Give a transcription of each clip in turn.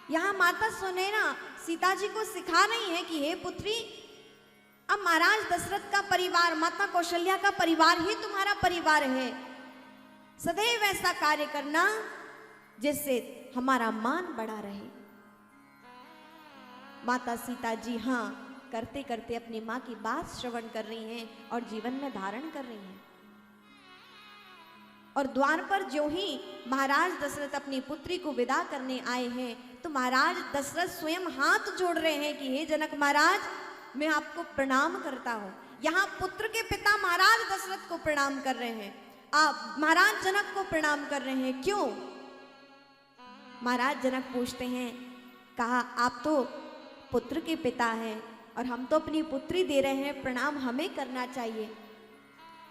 यहाँ माता सुनैना सीता जी को सिखा रही है कि हे पुत्री, अब महाराज दशरथ का परिवार, माता कौशल्या का परिवार ही तुम्हारा परिवार है। सदैव ऐसा कार्य करना जिससे हमारा मान बढ़ा रहे। माता सीता जी हाँ करते करते अपनी माँ की बात श्रवण कर रही हैं और जीवन में धारण कर रही हैं। और द्वार पर जो ही महाराज दशरथ अपनी पुत्री को विदा करने आए हैं तो महाराज दशरथ स्वयं हाथ जोड़ रहे हैं कि हे जनक महाराज, मैं आपको प्रणाम करता हूं। यहाँ पुत्र के पिता महाराज दशरथ को प्रणाम कर रहे हैं, आप महाराज जनक को प्रणाम कर रहे हैं, क्यों? महाराज जनक पूछते हैं, कहा आप तो पुत्र के पिता हैं और हम तो अपनी पुत्री दे रहे हैं, प्रणाम हमें करना चाहिए।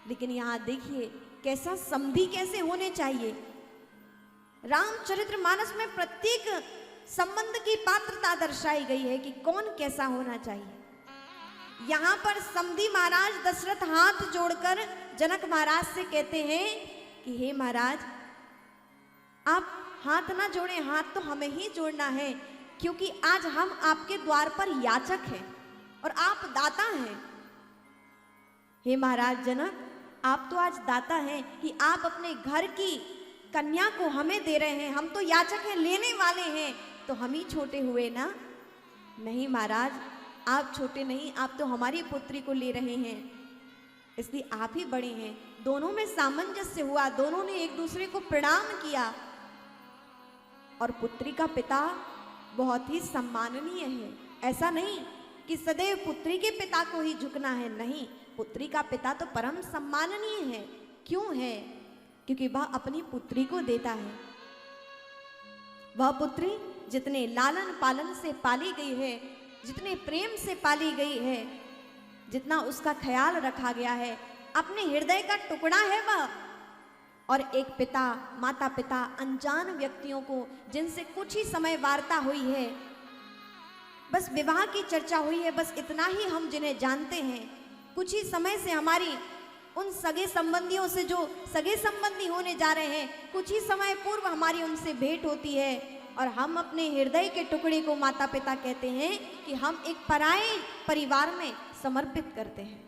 लेकिन यहाँ देखिए कैसा समधी कैसे होने चाहिए। रामचरितमानस में प्रत्येक संबंध की पात्रता दर्शाई गई है कि कौन कैसा होना चाहिए। यहाँ पर समधी महाराज दशरथ हाथ जोड़कर जनक महाराज से कहते हैं कि हे महाराज, आप हाथ ना जोड़ें, हाथ तो हमें ही जोड़ना है, क्योंकि आज हम आपके द्वार पर याचक हैं और आप दाता हैं। हे महाराज जनक, आप तो आज दाता हैं कि आप अपने घर की कन्या को हमें दे रहे हैं, हम तो याचक हैं, लेने वाले हैं, तो हम ही छोटे हुए ना? नहीं महाराज, आप छोटे नहीं, आप तो हमारी पुत्री को ले रहे हैं, इसलिए आप ही बड़े हैं। दोनों में सामंजस्य हुआ, दोनों ने एक दूसरे को प्रणाम किया। और पुत्री का पिता बहुत ही सम्माननीय है। ऐसा नहीं कि सदैव पुत्री के पिता को ही झुकना है, नहीं, पुत्री का पिता तो परम सम्माननीय है। क्यों है? क्योंकि वह अपनी पुत्री को देता है। वह पुत्री जितने लालन पालन से पाली गई है, जितने प्रेम से पाली गई है, जितना उसका ख्याल रखा गया है, अपने हृदय का टुकड़ा है वह। और एक पिता, माता पिता अनजान व्यक्तियों को, जिनसे कुछ ही समय वार्ता हुई है, बस विवाह की चर्चा हुई है, बस इतना ही हम जिन्हें जानते हैं, कुछ ही समय से हमारी उन सगे संबंधियों से जो सगे संबंधी होने जा रहे हैं, कुछ ही समय पूर्व हमारी उनसे भेंट होती है और हम अपने हृदय के टुकड़े को माता पिता कहते हैं कि हम एक पराये परिवार में समर्पित करते हैं,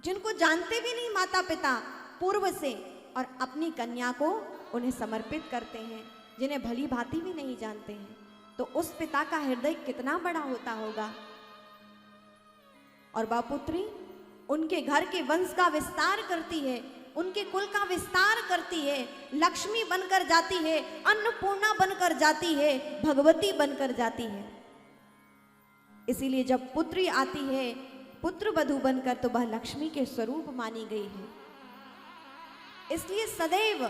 जिनको जानते भी नहीं माता पिता पूर्व से, और अपनी कन्या को उन्हें समर्पित करते हैं, जिन्हें भली भांति भी नहीं जानते हैं। तो उस पिता का हृदय कितना बड़ा होता होगा। और वह पुत्री उनके घर के वंश का विस्तार करती है, उनके कुल का विस्तार करती है, लक्ष्मी बनकर जाती है, अन्नपूर्णा बनकर जाती है, भगवती बनकर जाती है। इसीलिए जब पुत्री आती है पुत्र वधू बनकर, तो वह लक्ष्मी के स्वरूप मानी गई है। इसलिए सदैव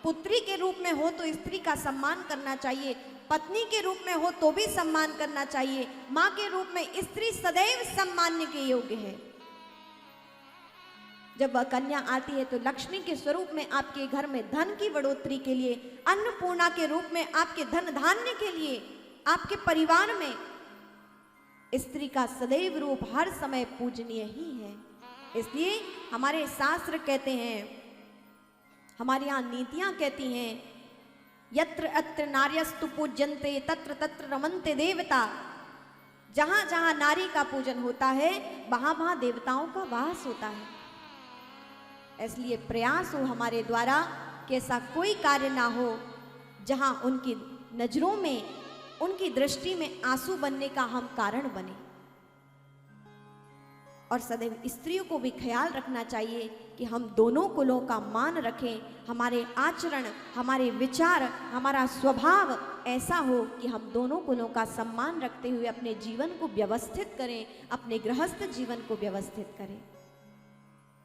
पुत्री के रूप में हो तो स्त्री का सम्मान करना चाहिए, पत्नी के रूप में हो तो भी सम्मान करना चाहिए, मां के रूप में स्त्री सदैव सम्मान्य के योग्य है। जब वह कन्या आती है तो लक्ष्मी के स्वरूप में आपके घर में धन की बढ़ोतरी के लिए, अन्नपूर्णा के रूप में आपके धन धान्य के लिए, आपके परिवार में स्त्री का सदैव रूप हर समय पूजनीय ही है। इसलिए हमारे शास्त्र कहते हैं, हमारे यहाँ नीतियां कहती हैं, यत्र अत्र नार्यस्तु पूज्यन्ते तत्र तत्र रमन्ते देवता। जहां जहां नारी का पूजन होता है वहां वहां देवताओं का वास होता है। इसलिए प्रयास हो हमारे द्वारा कि ऐसा कोई कार्य ना हो जहां उनकी नजरों में, उनकी दृष्टि में आंसू बनने का हम कारण बने। और सदैव स्त्रियों को भी ख्याल रखना चाहिए कि हम दोनों कुलों का मान रखें, हमारे आचरण, हमारे विचार, हमारा स्वभाव ऐसा हो कि हम दोनों कुलों का सम्मान रखते हुए अपने जीवन को व्यवस्थित करें, अपने गृहस्थ जीवन को व्यवस्थित करें।